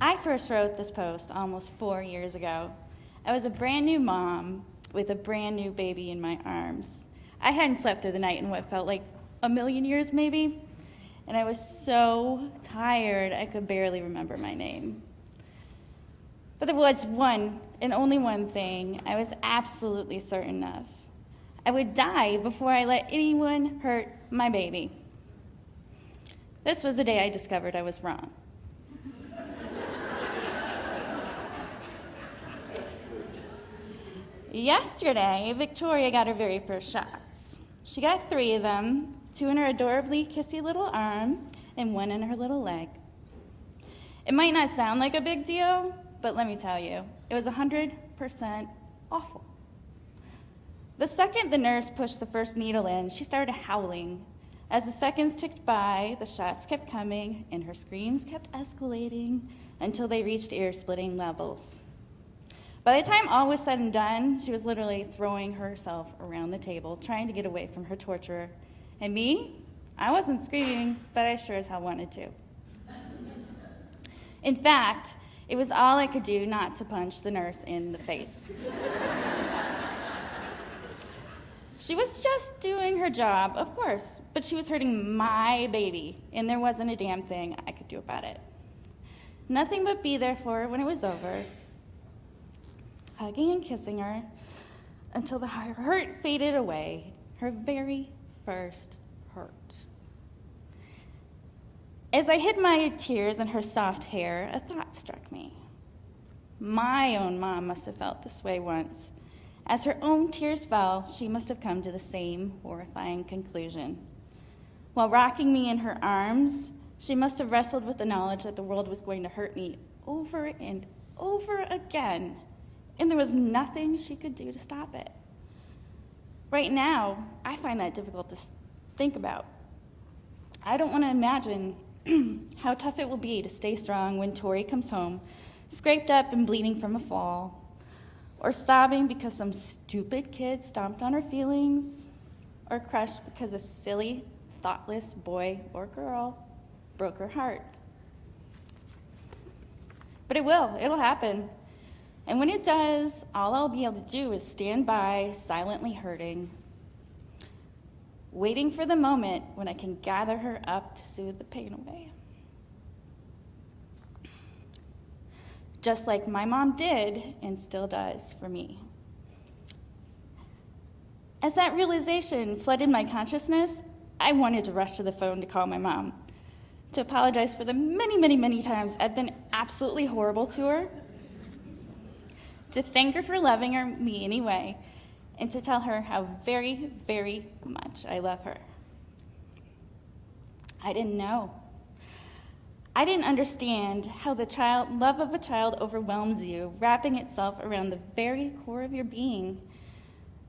I first wrote this post almost 4 years ago. I was a brand new mom with a brand new baby in my arms. I hadn't slept through the night in what felt like a million years maybe, and I was so tired I could barely remember my name. But there was one and only one thing I was absolutely certain of. I would die before I let anyone hurt my baby. This was the day I discovered I was wrong. Yesterday, Victoria got her very first shots. She got 3 of them, 2 in her adorably kissy little arm and 1 in her little leg. It might not sound like a big deal, but let me tell you, it was 100% awful. The second the nurse pushed the first needle in, she started howling. As the seconds ticked by, the shots kept coming, and her screams kept escalating until they reached ear-splitting levels. By the time all was said and done, she was literally throwing herself around the table, trying to get away from her torturer. And me? I wasn't screaming, but I sure as hell wanted to. In fact, it was all I could do not to punch the nurse in the face. She was just doing her job, of course, but she was hurting my baby, and there wasn't a damn thing I could do about it. Nothing but be there for her when it was over, hugging and kissing her until the hurt faded away, her very first hurt. As I hid my tears in her soft hair, a thought struck me. My own mom must have felt this way once. As her own tears fell, she must have come to the same horrifying conclusion. While rocking me in her arms, she must have wrestled with the knowledge that the world was going to hurt me over and over again, and there was nothing she could do to stop it. Right now, I find that difficult to think about. I don't want to imagine how tough it will be to stay strong when Tori comes home, scraped up and bleeding from a fall, or sobbing because some stupid kid stomped on her feelings, or crushed because a silly, thoughtless boy or girl broke her heart. But it'll happen. And when it does, all I'll be able to do is stand by, silently hurting, waiting for the moment when I can gather her up to soothe the pain away. Just like my mom did and still does for me. As that realization flooded my consciousness, I wanted to rush to the phone to call my mom, to apologize for the many, many, many times I've been absolutely horrible to her, to thank her for loving me anyway, and to tell her how very, very much I love her. I didn't know. I didn't understand how the love of a child overwhelms you, wrapping itself around the very core of your being.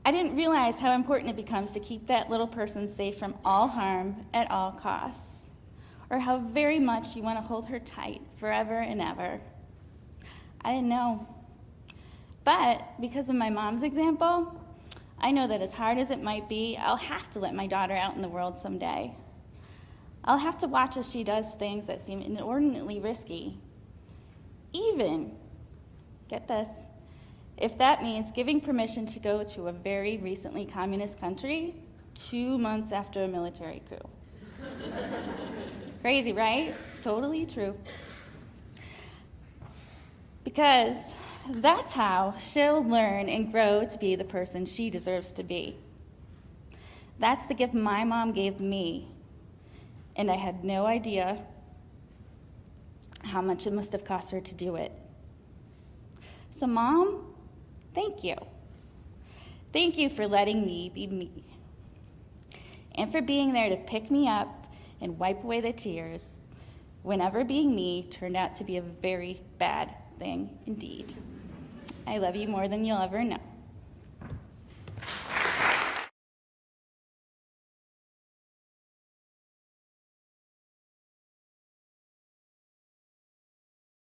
I didn't realize how important it becomes to keep that little person safe from all harm at all costs, or how very much you want to hold her tight forever and ever. I didn't know. But because of my mom's example, I know that as hard as it might be, I'll have to let my daughter out in the world someday. I'll have to watch as she does things that seem inordinately risky. Even, get this, if that means giving permission to go to a very recently communist country 2 months after a military coup. Crazy, right? Totally true. Because that's how she'll learn and grow to be the person she deserves to be. That's the gift my mom gave me, and I had no idea how much it must have cost her to do it. So, Mom, thank you. Thank you for letting me be me, and for being there to pick me up and wipe away the tears whenever being me turned out to be a very bad thing indeed. I love you more than you'll ever know.